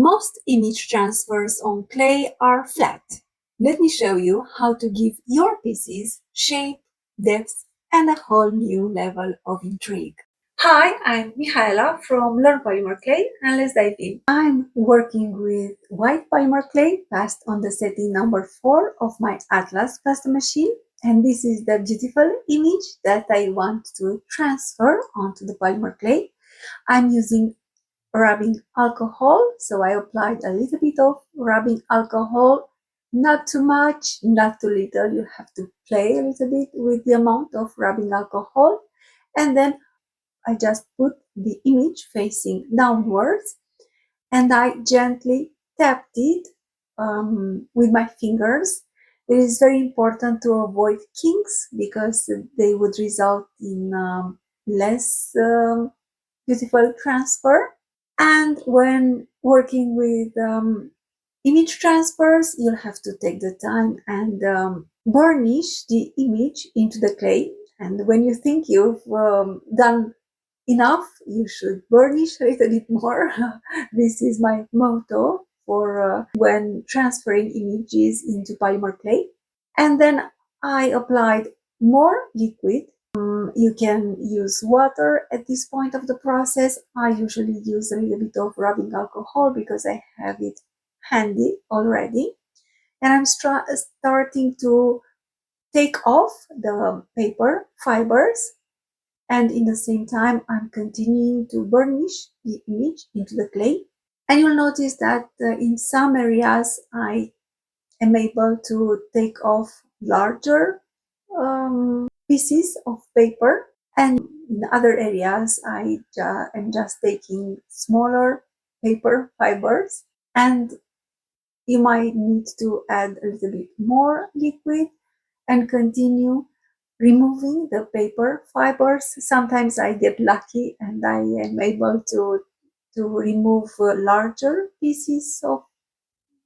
Most image transfers on clay are flat. Let me show you how to give your pieces shape, depth, and a whole new level of intrigue. Hi, I'm Mihaela from Learn Polymer Clay, and let's dive in. I'm working with white polymer clay passed on the setting number 4 of my Atlas pasta machine, and this is the beautiful image that I want to transfer onto the polymer clay. I'm using rubbing alcohol, so I applied a little bit of rubbing alcohol, not too much, not too little. You have to play a little bit with the amount of rubbing alcohol, and then I just put the image facing downwards, and I gently tapped it with my fingers. It is very important to avoid kinks because they would result in less beautiful transfer. And when working with image transfers, you'll have to take the time and burnish the image into the clay. And when you think you've done enough, you should burnish a little bit more. This is my motto for when transferring images into polymer clay. And then I applied more liquid. You can use water at this point of the process. I usually use a little bit of rubbing alcohol because I have it handy already. And I'm starting to take off the paper fibers, and in the same time I'm continuing to burnish the image into the clay. And you'll notice that in some areas I am able to take off larger pieces of paper, and in other areas I am just taking smaller paper fibers, and you might need to add a little bit more liquid and continue removing the paper fibers. Sometimes I get lucky and I am able to remove larger pieces of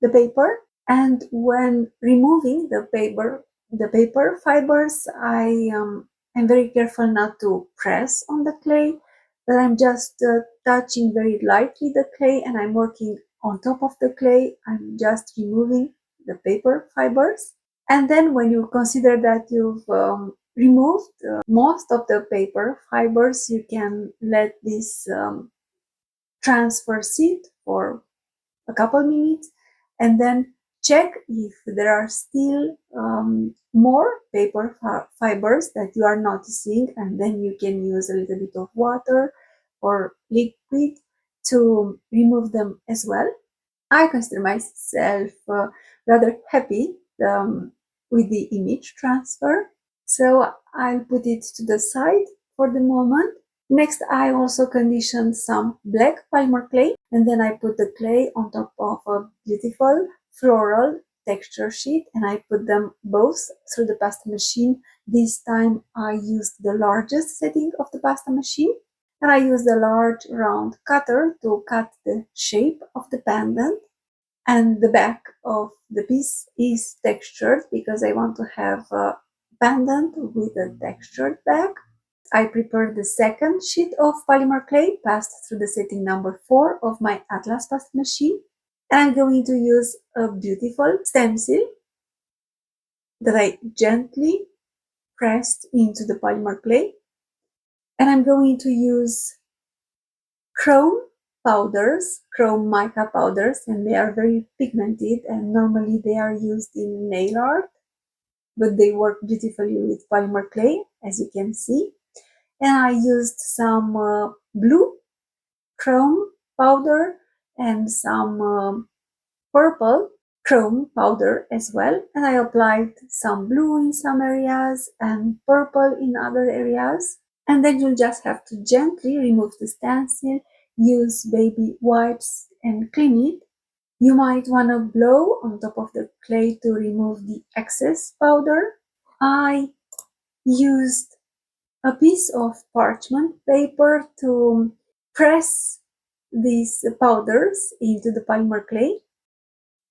the paper. And when removing the paper fibers, I am very careful not to press on the clay, but I'm just touching very lightly the clay, and I'm working on top of the clay. I'm just removing the paper fibers. And then when you consider that you've removed most of the paper fibers, you can let this transfer sit for a couple minutes, and then check if there are still more paper fibers that you are noticing, and then you can use a little bit of water or liquid to remove them as well. I consider myself rather happy with the image transfer, so I'll put it to the side for the moment. Next, I also conditioned some black polymer clay, and then I put the clay on top of a beautiful floral texture sheet, and I put them both through the pasta machine. This time I used the largest setting of the pasta machine, and I used a large round cutter to cut the shape of the pendant. And the back of the piece is textured because I want to have a pendant with a textured back. I prepared the second sheet of polymer clay passed through the setting number 4 of my Atlas pasta machine. And I'm going to use a beautiful stencil that I gently pressed into the polymer clay. And I'm going to use chrome powders, chrome mica powders, and they are very pigmented, and normally they are used in nail art, but they work beautifully with polymer clay, as you can see. And I used some blue chrome powder and some purple chrome powder as well, and I applied some blue in some areas and purple in other areas. And then you'll just have to gently remove the stencil, use baby wipes and clean it. You might want to blow on top of the clay to remove the excess powder. I used a piece of parchment paper to press these powders into the polymer clay.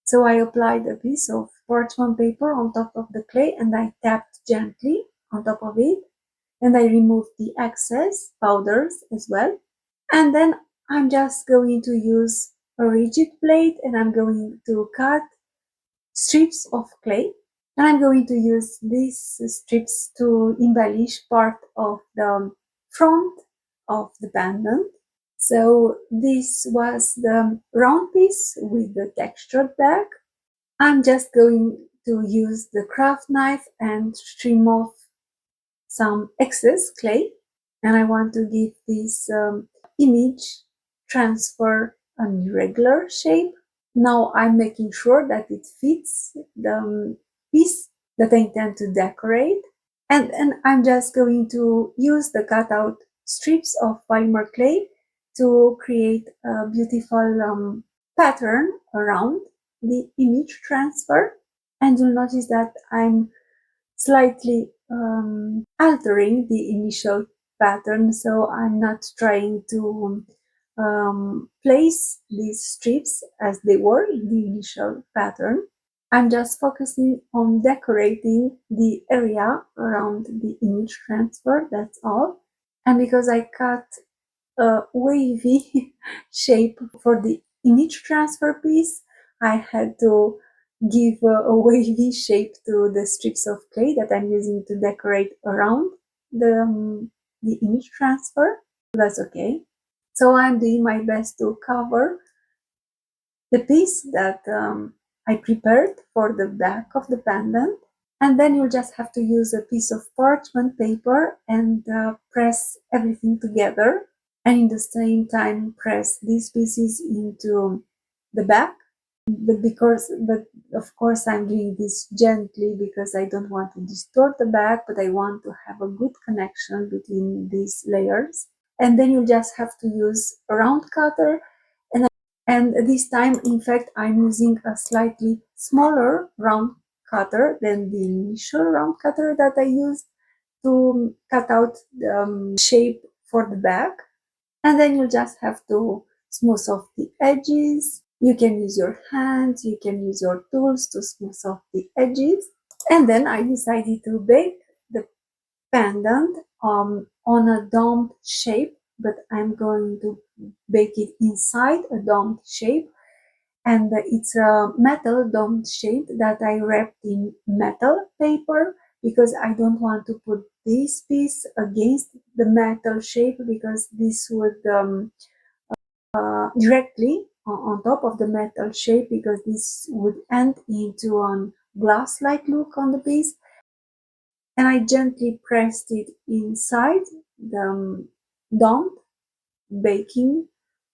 So I applied a piece of parchment paper on top of the clay, and I tapped gently on top of it, and I removed the excess powders as well. And then I'm just going to use a rigid plate and I'm going to cut strips of clay. And I'm going to use these strips to embellish part of the front of the pendant. So this was the round piece with the textured back. I'm just going to use the craft knife and trim off some excess clay. And I want to give this image transfer an irregular shape. Now I'm making sure that it fits the piece that I intend to decorate. And I'm just going to use the cutout strips of polymer clay to create a beautiful pattern around the image transfer. And you'll notice that I'm slightly altering the initial pattern, so I'm not trying to place these strips as they were in the initial pattern. I'm just focusing on decorating the area around the image transfer, that's all. And because I cut a wavy shape for the image transfer piece, I had to give a wavy shape to the strips of clay that I'm using to decorate around the image transfer. That's okay. So I'm doing my best to cover the piece that I prepared for the back of the pendant. And then you'll just have to use a piece of parchment paper and press everything together. And in the same time, press these pieces into the back. But of course, I'm doing this gently because I don't want to distort the back, but I want to have a good connection between these layers. And then you just have to use a round cutter. And this time, in fact, I'm using a slightly smaller round cutter than the initial round cutter that I used to cut out the shape for the back. And then you just have to smooth off the edges. You can use your hands, you can use your tools to smooth off the edges. And then I decided to bake the pendant on a domed shape, but I'm going to bake it inside a domed shape. And it's a metal domed shape that I wrapped in metal paper because I don't want to put this piece against the metal shape because this would directly on top of the metal shape because this would end into a glass-like look on the piece. And I gently pressed it inside the domed baking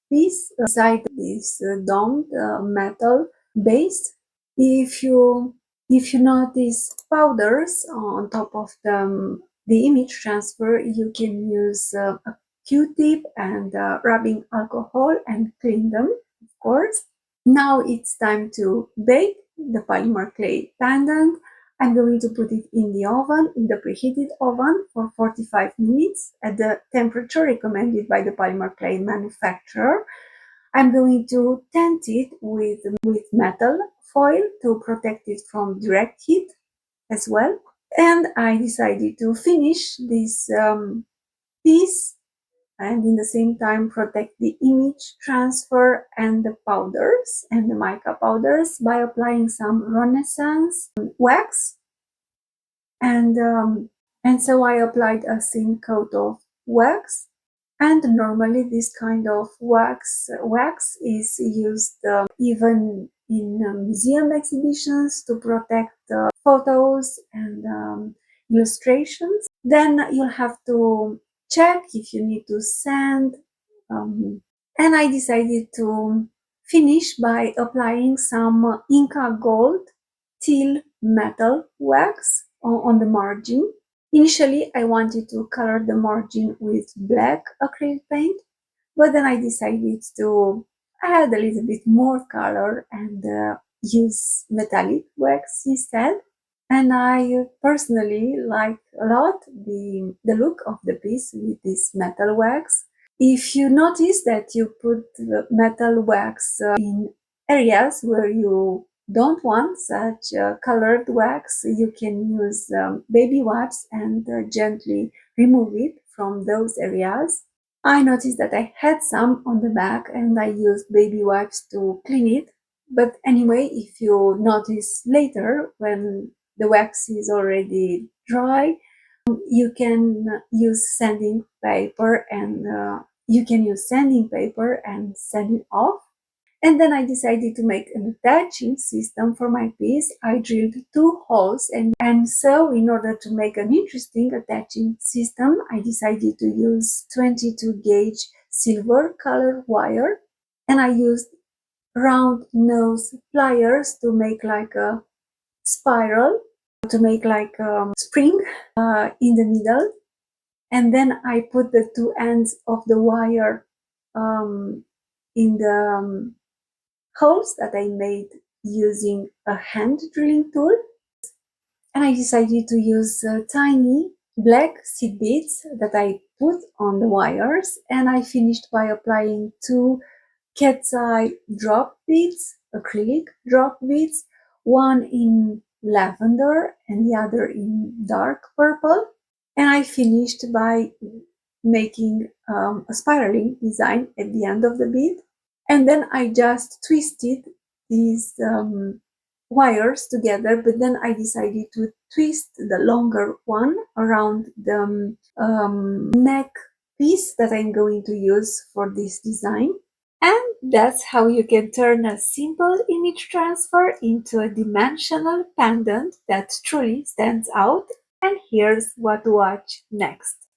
piece inside this domed metal base. If you notice powders on top of the image transfer, you can use a Q-tip and rubbing alcohol and clean them, of course. Now it's time to bake the polymer clay pendant. I'm going to put it in the oven, in the preheated oven for 45 minutes at the temperature recommended by the polymer clay manufacturer. I'm going to tent it with metal foil to protect it from direct heat as well. And I decided to finish this piece and in the same time protect the image transfer and the powders and the mica powders by applying some Renaissance wax. And so I applied a thin coat of wax. And normally this kind of wax is used even in museum exhibitions to protect photos and illustrations. Then you'll have to check if you need to sand. And I decided to finish by applying some Inca Gold teal metal wax on the margin. Initially, I wanted to color the margin with black acrylic paint, but then I decided to add a little bit more color and use metallic wax instead. And I personally like a lot the look of the piece with this metal wax. If you notice that you put the metal wax in areas where you don't want such colored wax, you can use baby wipes and gently remove it from those areas. I noticed that I had some on the back and I used baby wipes to clean it. But anyway, if you notice later when the wax is already dry, you can use sanding paper and sand it off. And then I decided to make an attaching system for my piece. I drilled 2 holes, and so in order to make an interesting attaching system, I decided to use 22 gauge silver color wire, and I used round nose pliers to make like a spiral, to make like a spring in the middle. And then I put the 2 ends of the wire in the holes that I made using a hand drilling tool. And I decided to use tiny black seed beads that I put on the wires, and I finished by applying 2 cat's eye drop beads, acrylic drop beads, one in lavender and the other in dark purple. And I finished by making a spiraling design at the end of the bead. And then I just twisted these wires together, but then I decided to twist the longer one around the neck piece that I'm going to use for this design. And that's how you can turn a simple image transfer into a dimensional pendant that truly stands out. And here's what to watch next.